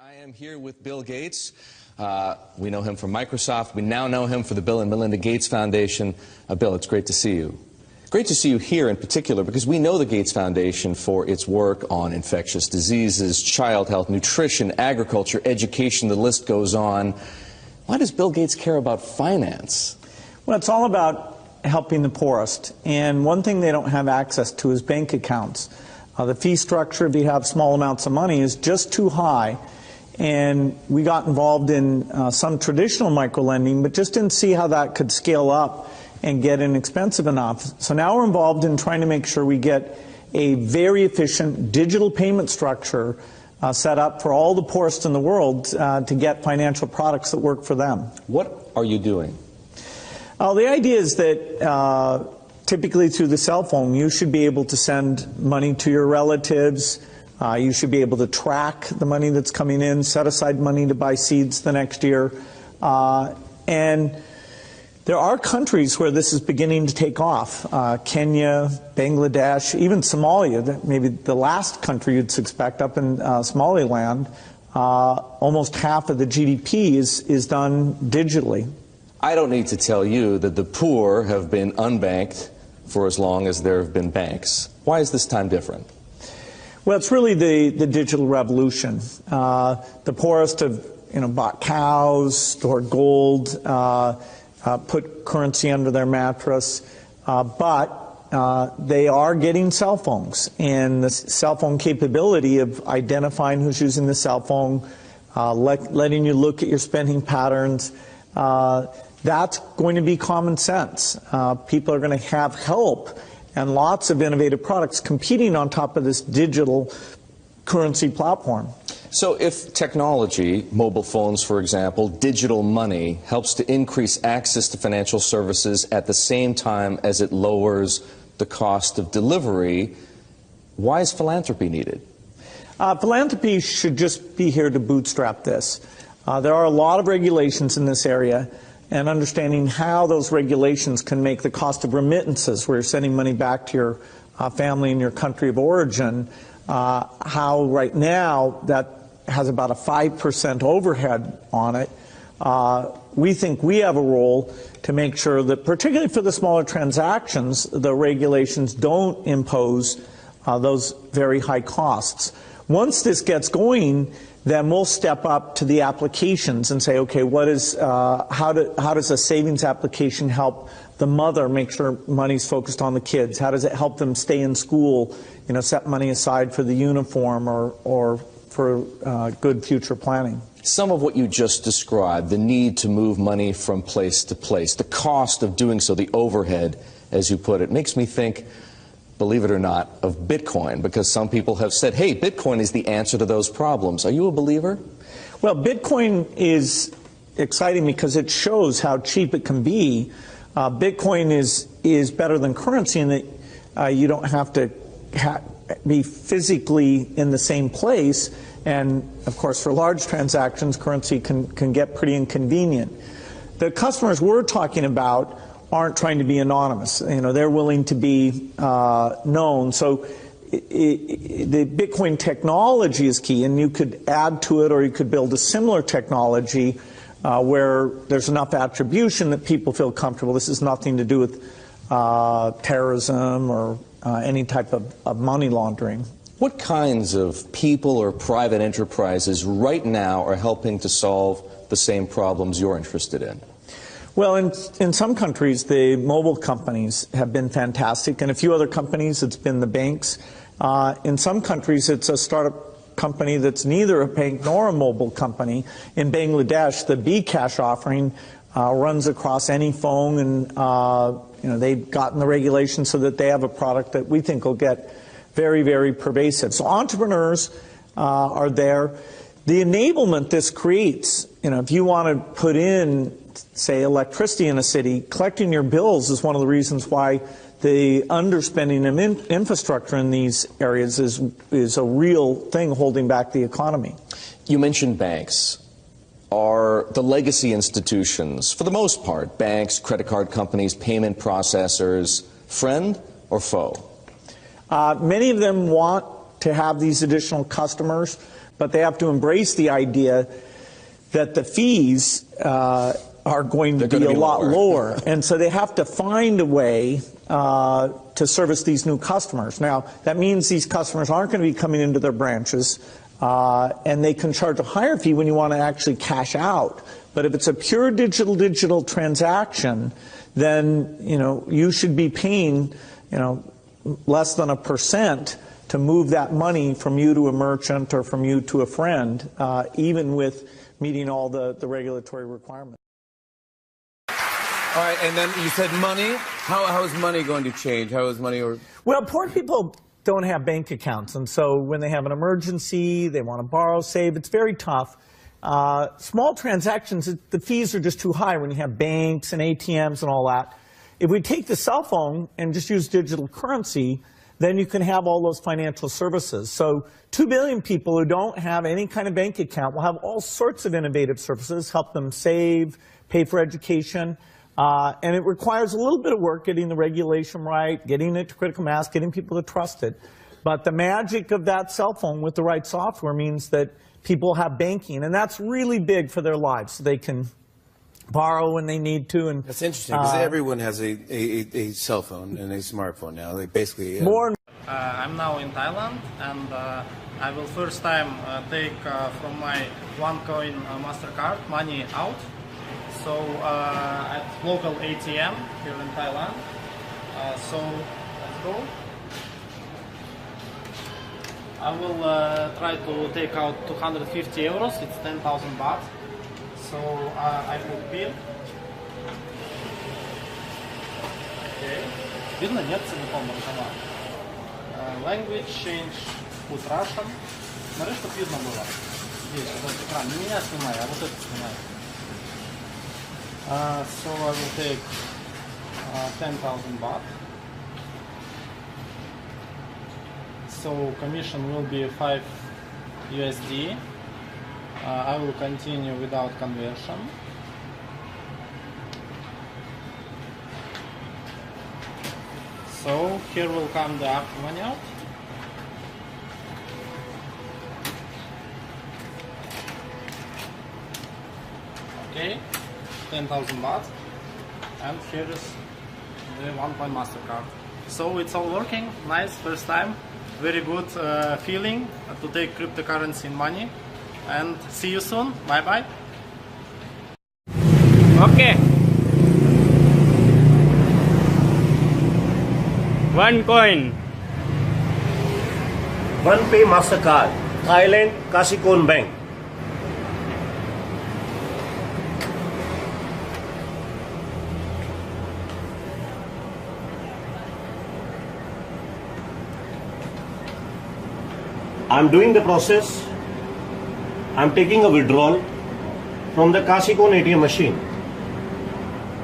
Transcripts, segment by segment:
I am here with Bill Gates. We know him from Microsoft. We now know him for the Bill and Melinda Gates Foundation. Bill, it's great to see you. Great to see you here in particular because we know the Gates Foundation for its work on infectious diseases, child health, nutrition, agriculture, education, the list goes on. Why does Bill Gates care about finance? Well, it's all about helping the poorest. And one thing they don't have access to is bank accounts. The fee structure, if you have small amounts of money, is just too high. And we got involved in some traditional microlending, but just didn't see how that could scale up and get inexpensive enough. So now we're involved in trying to make sure we get a very efficient digital payment structure set up for all the poorest in the world to get financial products that work for them. What are you doing? The idea is that typically through the cell phone, you should be able to send money to your relatives. You should be able to track the money that's coming in, set aside money to buy seeds the next year. And there are countries where this is beginning to take off. Kenya, Bangladesh, even Somalia, maybe the last country you'd suspect up in Somaliland. Almost half of the GDP is done digitally. I don't need to tell you that the poor have been unbanked for as long as there have been banks. Why is this time different? Well, it's really the digital revolution. The poorest have bought cows, stored gold, put currency under their mattress, but they are getting cell phones. And the cell phone capability of identifying who's using the cell phone, letting you look at your spending patterns, that's going to be common sense. People are going to have help and lots of innovative products competing on top of this digital currency platform. So if technology, mobile phones for example, digital money, helps to increase access to financial services at the same time as it lowers the cost of delivery, why is philanthropy needed? Philanthropy should just be here to bootstrap this. There are a lot of regulations in this area, and understanding how those regulations can make the cost of remittances, where you're sending money back to your family in your country of origin, how right now that has about a 5% overhead on it. We think we have a role to make sure that, particularly for the smaller transactions, the regulations don't impose those very high costs. Once this gets going, then we'll step up to the applications and say, okay, how does a savings application help the mother make sure money's focused on the kids? How does it help them stay in school, set money aside for the uniform or for good future planning? Some of what you just described, the need to move money from place to place, the cost of doing so, the overhead, as you put it, makes me think, believe it or not, of Bitcoin, because some people have said, hey, Bitcoin is the answer to those problems. Are you a believer? Well, Bitcoin is exciting because it shows how cheap it can be. Bitcoin is better than currency in that you don't have to be physically in the same place. And, of course, for large transactions, currency can get pretty inconvenient. The customers we're talking about aren't trying to be anonymous. They're willing to be known. So the Bitcoin technology is key, and you could add to it, or you could build a similar technology where there's enough attribution that people feel comfortable. This has nothing to do with terrorism or any type of money laundering. What kinds of people or private enterprises right now are helping to solve the same problems you're interested in? Well, in some countries, the mobile companies have been fantastic. In a few other companies, it's been the banks. In some countries, it's a startup company that's neither a bank nor a mobile company. In Bangladesh, the bKash offering runs across any phone, and they've gotten the regulations so that they have a product that we think will get very, very pervasive. So entrepreneurs are there. The enablement this creates, if you want to put in, say, electricity in a city, collecting your bills is one of the reasons why the underspending of infrastructure in these areas is a real thing holding back the economy. You mentioned banks. Are the legacy institutions, for the most part, banks, credit card companies, payment processors, friend or foe? Many of them want to have these additional customers, but they have to embrace the idea that the fees are going to be a lot lower. And so they have to find a way to service these new customers. Now, that means these customers aren't going to be coming into their branches, and they can charge a higher fee when you want to actually cash out. But if it's a pure digital transaction, then you should be paying less than 1% to move that money from you to a merchant or from you to a friend, even with meeting all the regulatory requirements. All right, and then you said money. How is money going to change? How is money Well, poor people don't have bank accounts, and so when they have an emergency, they want to borrow, save, it's very tough. Small transactions, the fees are just too high when you have banks and ATMs and all that. If we take the cell phone and just use digital currency, then you can have all those financial services. So 2 billion people who don't have any kind of bank account will have all sorts of innovative services, help them save, pay for education. And it requires a little bit of work getting the regulation right, getting it to critical mass, getting people to trust it. But the magic of that cell phone with the right software means that people have banking, and that's really big for their lives. So they can borrow when they need to. And that's interesting, because everyone has a cell phone and a smartphone now. They basically... More. I'm now in Thailand, and I will first time take from my OneCoin MasterCard money out. So at local ATM here in Thailand. So let's go. I will try to take out 250 euros. It's 10,000 baht. So I put PIN. Okay. Видно, нет целиком банкомат. Language change. Put Russian. Смотри, чтобы видно было. Здесь, вот этот экран. Не меня снимай, а вот это снимай. So I will take 10,000 baht. So commission will be 5 USD. I will continue without conversion. So here will come the after money out. Okay. 10,000 baht, and here is the OneCoin MasterCard. So it's all working, nice, first time, very good feeling to take cryptocurrency in money, and see you soon, bye bye. Okay. OneCoin. OnePay MasterCard, Thailand Kasikorn Bank. I'm doing the process. I'm taking a withdrawal from the Kasikorn ATM machine.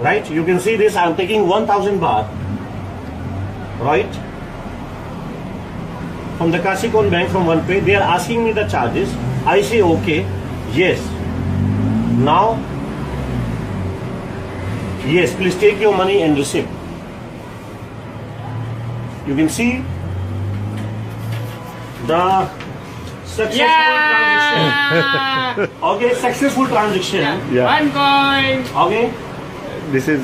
Right? You can see this. I'm taking 1,000 baht. Right? From the Kasikorn Bank from OnePay. They are asking me the charges. I say okay. Yes. Now, yes, please take your money and receipt. You can see the successful transaction. Okay, successful transaction. OneCoin. Okay. This is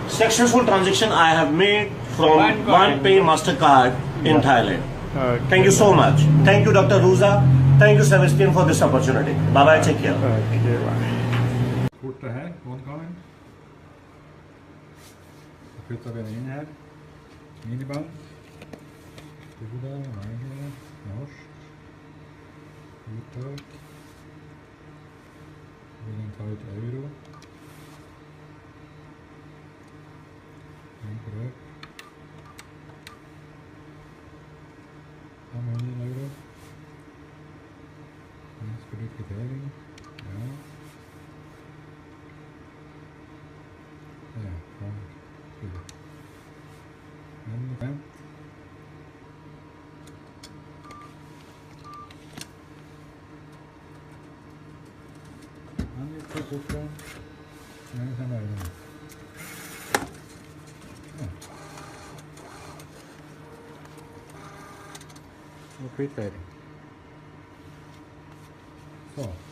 Successful transaction I have made from OnePay MasterCard in Thailand. Thank you so much. Thank you, Dr. Ruza. Thank you, Sebastian, for this opportunity. Bye-bye. Take care. Kort det här, OneCoin. Då flyttar vi den in här. Minibank. Goda, Magnus, Norsk. Uttag. Vill den ta ut euro. Tänk på det. 500 euro. Ska du kvittering? Ja. Ja, bra. Men 5. Han är på korten. Nej, sen är det. Ja. o critério. Só.